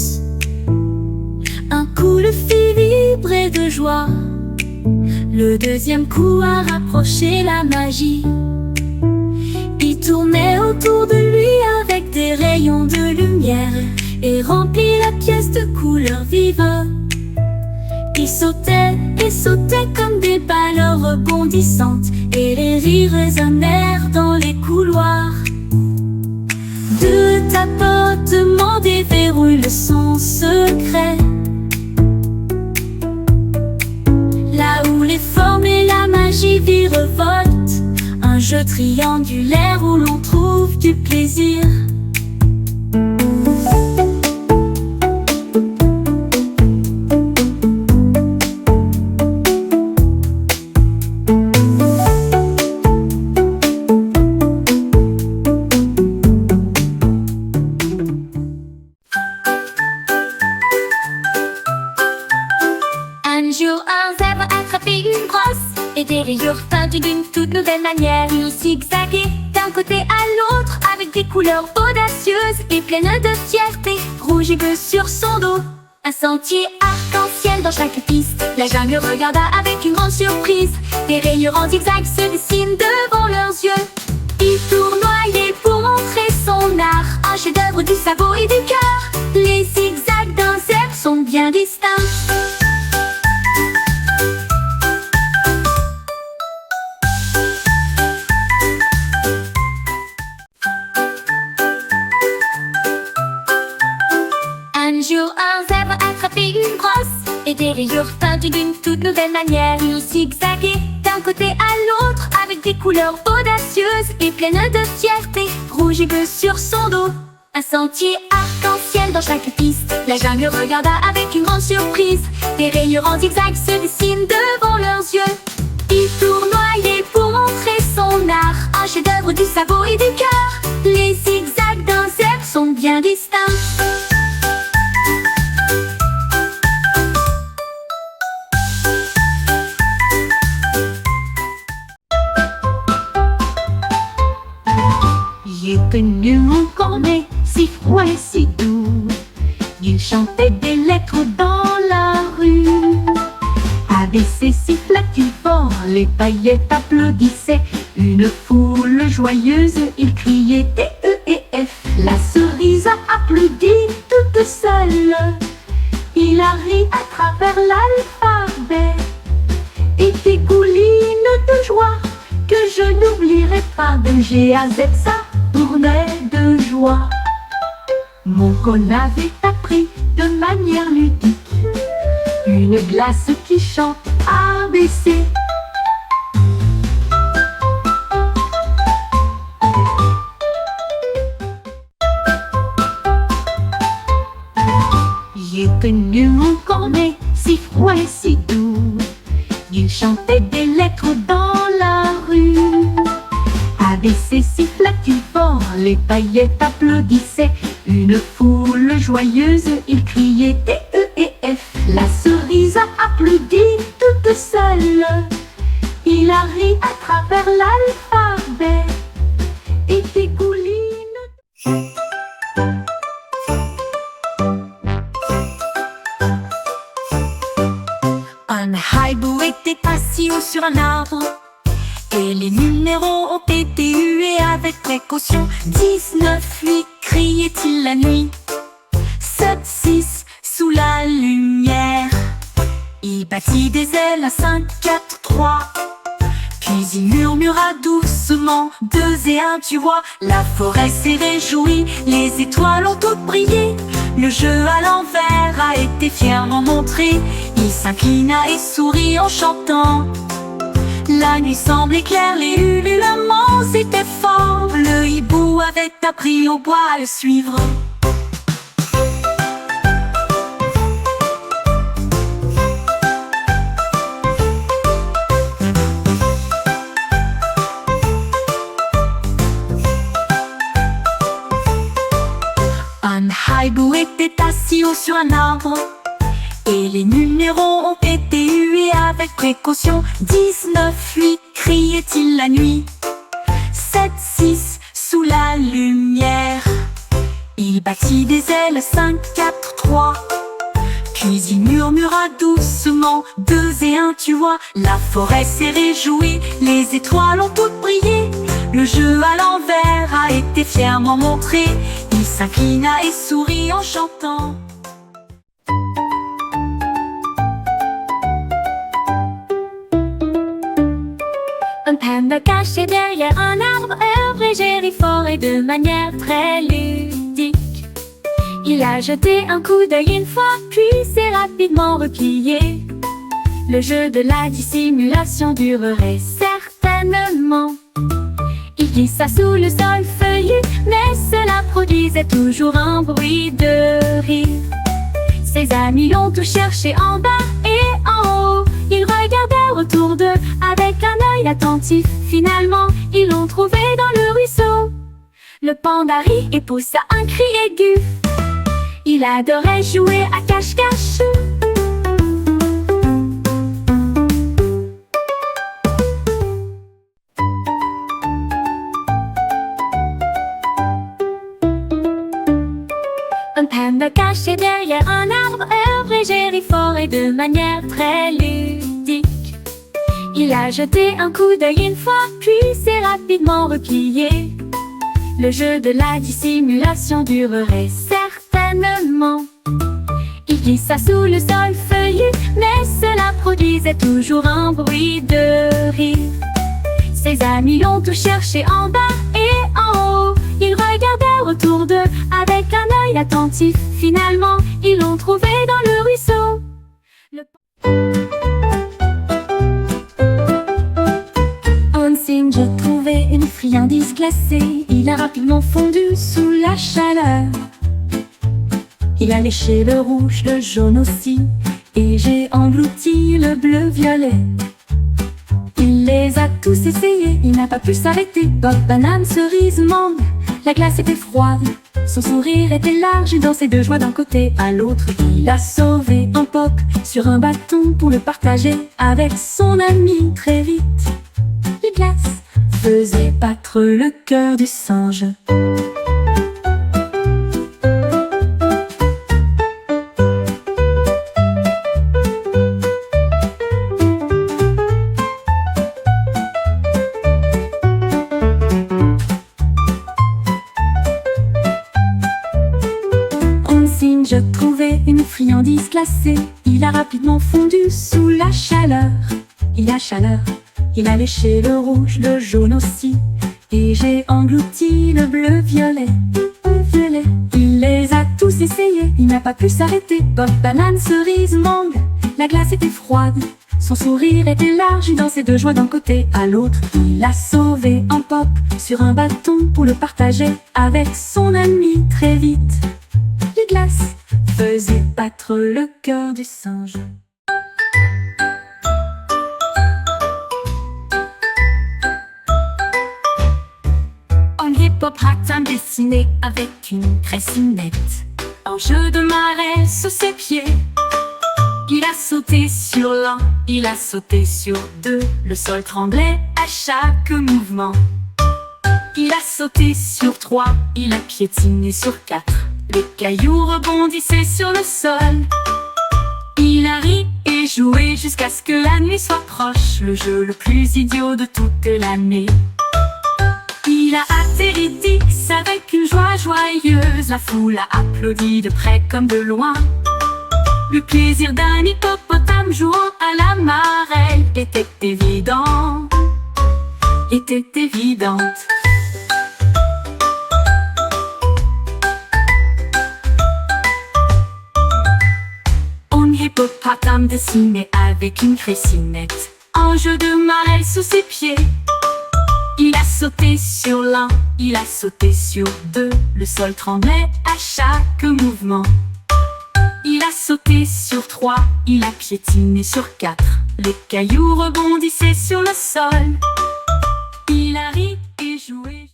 tous. Un coup le fit vibrer de joie, le deuxième coup a rapproché la magie. Il tournait autour de lui avec des rayons de lumière et remplit la pièce de couleurs vives. Il sautait et sautait comme des balles rebondissantes, et les rires résonnèrent dans les couloirs. De tapotements déverrouille son secret, là où les formes et la magie virevoltent, un jeu triangulaire où l'on trouve du plaisir. Un jour, un zèbre attrapait une brosse et des rayures peintes d'une toute nouvelle manière. Il zigzaguait d'un côté à l'autre avec des couleurs audacieuses et pleines de fierté. Rouge et bleu sur son dos, un sentier arc-en-ciel dans chaque piste. La jungle regarda avec une grande surprise. Des rayures en zigzag se dessinent devant leurs yeux. Il tournoyait pour montrer son art, un chef-d'œuvre du sabot et du cœur. Les zigzags d'un zèbre sont bien distincts. Un jour, un zèbre attrapait une brosse et des rayures peintes d'une toute nouvelle manière. Il zigzaguait d'un côté à l'autre avec des couleurs audacieuses et pleines de fierté. Rouge et bleu sur son dos, un sentier arc-en-ciel dans chaque piste. La jungle regarda avec une grande surprise. Des rayures en zigzag se dessinent devant leurs yeux. Il tournoyait pour montrer son art, un chef-d'œuvre du sabot et du cœur. Les zigzags d'un zèbre sont bien distincts. Il est venu mon cornet, si froid et si doux. Il chantait des lettres dans la rue. Avec ses sifflets fort, les paillettes applaudissaient. Une foule joyeuse, il criait D-E-E-F. La cerise a applaudi toute seule. Il a ri à travers l'alphabet et dégouline de joie que je n'oublierai pas. De G à Z, ça tournait de joie. Mon cône avait appris de manière ludique une glace qui chante ABC. Il est venu mon cornet, si froid et si doux. Il chantait des lettres dans la rue. Avec ses sifflets fort, les paillettes applaudissaient. Une foule joyeuse, il criait D-E-E-F. La cerise a applaudi toute seule. Il a ri à travers l'alphabet et dégouline. Un hibou était assis haut sur un arbre et les numéros ont été hués avec précaution. 19, 8, criait-il la nuit. 7, 6, sous la lumière. Il battit des ailes à 5, 4, 3. Puis il murmura doucement 2 et 1, tu vois. La forêt s'est réjouie, les étoiles ont toutes brillé. Le jeu à l'envers a été fièrement montré. Il s'inclina et sourit en chantant. La nuit semblait claire, les ululements étaient forts. Le hibou avait appris au bois à le suivre. Un hibou était assis haut sur un arbre et les numéros ont été hués avec précaution. 19, 8, criait-il la nuit. 7, 6, sous la lumière. Il battit des ailes. 5, 4, 3. 3. Puis il murmura doucement, 2 et 1, tu vois. La forêt s'est réjouie, les étoiles ont toutes brillé. Le jeu à l'envers a été fièrement montré. Il s'inclina et sourit en chantant. Un panda caché derrière un arbre œuvre et gérit fort et de manière très ludique. Il a jeté un coup d'œil une fois, puis s'est rapidement replié. Le jeu de la dissimulation durerait certainement. Il glissa sous le sol feuillu, mais cela produisait toujours un bruit de rire. Ses amis l'ont tout cherché en bas et en haut. Ils regardèrent autour d'eux avec un œil attentif. Finalement, ils l'ont trouvé dans le ruisseau. Le panda rit et poussa un cri aigu. Il adorait jouer à cache-cache. Un panda caché derrière un arbre œuvre et gérit fort et de manière très ludique. Il a jeté un coup d'œil une fois, puis s'est rapidement replié. Le jeu de la dissimulation durerait certainement. Il glissa sous le sol feuillu, mais cela produisait toujours un bruit de rire. Ses amis l'ont tout cherché en bas et en haut. Ils regardèrent autour d'eux avec un œil attentif. Finalement, ils l'ont trouvé dans le ruisseau. Hans trouvait une friandise glacée. Il a rapidement fondu sous la chaleur. Il a léché le rouge, le jaune aussi, et j'ai englouti le bleu-violet. Il les a tous essayés, il n'a pas pu s'arrêter. Bob, banane, cerise, mangue, la glace était froide. Son sourire était large et dansait de joie d'un côté à l'autre. Il a sauvé un pop sur un bâton pour le partager avec son ami très vite. Les glaces faisaient battre le cœur du singe. Je trouvais une friandise glacée. Il a rapidement fondu sous la chaleur. Il a léché le rouge, le jaune aussi, et j'ai englouti le bleu-violet. Il les a tous essayés, il n'a pas pu s'arrêter. Bob, banane, cerise, mangue, la glace était froide. Son sourire était large, il dansait de joie d'un côté à l'autre. Il a sauvé un pop sur un bâton pour le partager avec son ami très vite. Les glaces faisaient battre le cœur du singe. Un hippopotame dessiné avec une cressinette. Un jeu de marée sous ses pieds. Il a sauté sur l'un, il a sauté sur 2. Le sol tremblait à chaque mouvement. Il a sauté sur 3, il a piétiné sur 4. Les cailloux rebondissaient sur le sol. Il a ri et joué jusqu'à ce que la nuit soit proche. Le jeu le plus idiot de toute l'année. Il a atterri Dix avec une joie joyeuse. La foule a applaudi de près comme de loin. Le plaisir d'un hippopotame jouant à la marelle était évident. Était évidente. Hippopotame dessiné avec une cressinette. Un jeu de marelle sous ses pieds. Il a sauté sur l'un, il a sauté sur 2. Le sol tremblait à chaque mouvement. Il a sauté sur 3, il a piétiné sur 4. Les cailloux rebondissaient sur le sol. Il a ri et joué.